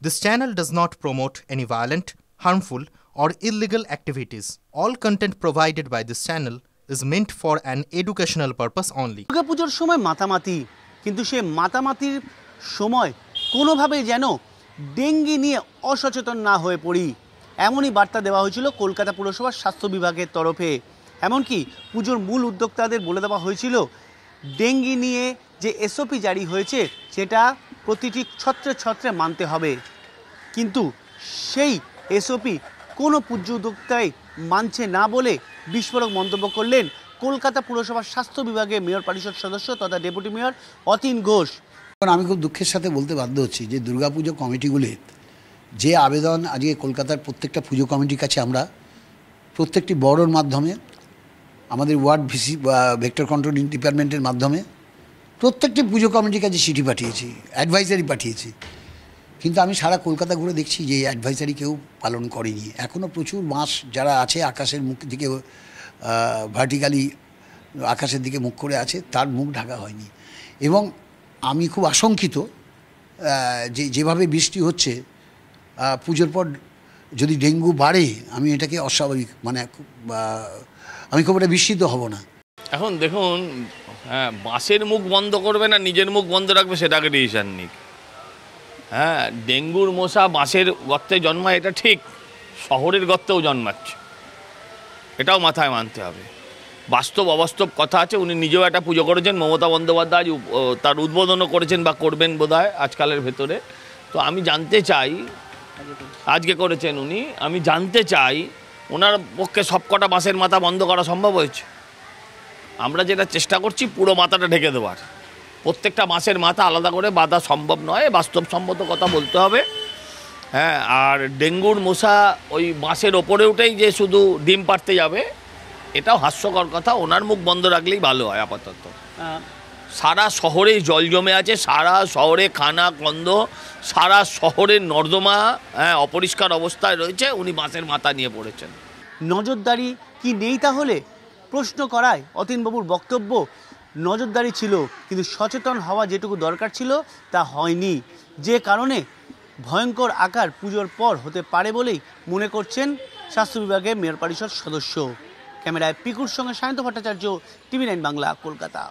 This channel does not promote any violent, harmful, or illegal activities. All content provided by this channel is meant for an educational purpose only. দুর্গাপুজোর সময় মাতামাতি, কিন্তু সে মাতামাতির সময় কোনোভাবেই যেন dengue নিয়ে অসচেতন না হয়ে পড়ি, এমনই বার্তা দেওয়া হয়েছিল কলকাতা পুরসভার স্বাস্থ্য বিভাগের তরফে। এমনকি পুজোর মূল উদ্যোক্তাদের বলে দেওয়া হয়েছিল ডেঙ্গি নিয়ে যে এসওপি জারি হয়েছে সেটা প্রতিটি ছত্রে ছত্রে মানতে হবে। কিন্তু সেই এসওপি কোনো পুজো উদ্যোক্তাই মানছে না বলে বিস্ফোরক মন্তব্য করলেন কলকাতা পুরসভার স্বাস্থ্য বিভাগের মেয়র পরিষদ সদস্য তথা ডেপুটি মেয়র অতীন ঘোষ। আমি খুব দুঃখের সাথে বলতে বাধ্য হচ্ছি যে দুর্গাপুজো কমিটিগুলি যে আবেদন আজকে কলকাতার প্রত্যেকটা পুজো কমিটির কাছে আমরা প্রত্যেকটি বড়োর মাধ্যমে আমাদের ওয়ার্ড ভিসি বা ভেক্টর কন্ট্রোল ডিপার্টমেন্টের মাধ্যমে প্রত্যেকটি পুজো কমিটির কাছে চিঠি পাঠিয়েছি, অ্যাডভাইজারি পাঠিয়েছি, কিন্তু আমি সারা কলকাতা ঘুরে দেখছি যে এই অ্যাডভাইজারি কেউ পালন করেনি। এখনও প্রচুর বাঁশ যারা আছে আকাশের মুখ দিকে ভার্টিক্যালি আকাশের দিকে মুখ করে আছে, তার মুখ ঢাকা হয়নি। এবং আমি খুব আশঙ্কিত যেভাবে বৃষ্টি হচ্ছে পুজোর পর যদি ডেঙ্গু বাড়ে, আমি এটাকে অস্বাভাবিক আমি খুব একটা বিস্মিত হব না। এখন দেখুন, হ্যাঁ, বাসের মুখ বন্ধ করবে না নিজের মুখ বন্ধ রাখবে সেটাকে ডিসিশন নিক। হ্যাঁ, ডেঙ্গুর মশা বাসের গর্তে জন্মায় এটা ঠিক, শহরের গর্তেও জন্মাচ্ছে, এটাও মাথায় মানতে হবে। বাস্তব অবাস্তব কথা আছে। উনি নিজেও একটা পুজো করেছেন, মমতা বন্দ্যোপাধ্যায় তার উদ্বোধনও করেছেন বা করবেন বোধহয় আজকালের ভেতরে। তো আমি জানতে চাই, আজকে করেছেন উনি, আমি জানতে চাই ওনার পক্ষে সবকটা বাসের মাথা বন্ধ করা সম্ভব হয়েছে? আমরা যেটা চেষ্টা করছি পুরো মাথাটা ঢেকে দেওয়ার, প্রত্যেকটা মাসের মাথা আলাদা করে বাঁধা সম্ভব নয়, বাস্তবসম্মত কথা বলতে হবে। হ্যাঁ, আর ডেঙ্গুর মশা ওই বাঁশের ওপরে উঠেই যে শুধু ডিম পাড়তে যাবে, এটাও হাস্যকর কথা। ওনার মুখ বন্ধ রাখলেই ভালো হয় আপাতত। সারা শহরে জল জমে আছে, সারা শহরে খানা কন্দ, সারা শহরের নর্দমা অপরিষ্কার অবস্থায় রয়েছে, উনি বাঁশের মাথা নিয়ে পড়েছেন। নজরদারি কি নেই তাহলে? প্রশ্ন করায় অতীনবাবুর বক্তব্য, নজরদারি ছিল কিন্তু সচেতন হওয়া যেটুকু দরকার ছিল তা হয়নি, যে কারণে ভয়ঙ্কর আকার পুজোর পর হতে পারে বলেই মনে করছেন স্বাস্থ্য বিভাগের মেয়র পরিষদ সদস্য। ক্যামেরায় পিকুর সঙ্গে সায়ন্ত ভট্টাচার্য, TV9 বাংলা, কলকাতা।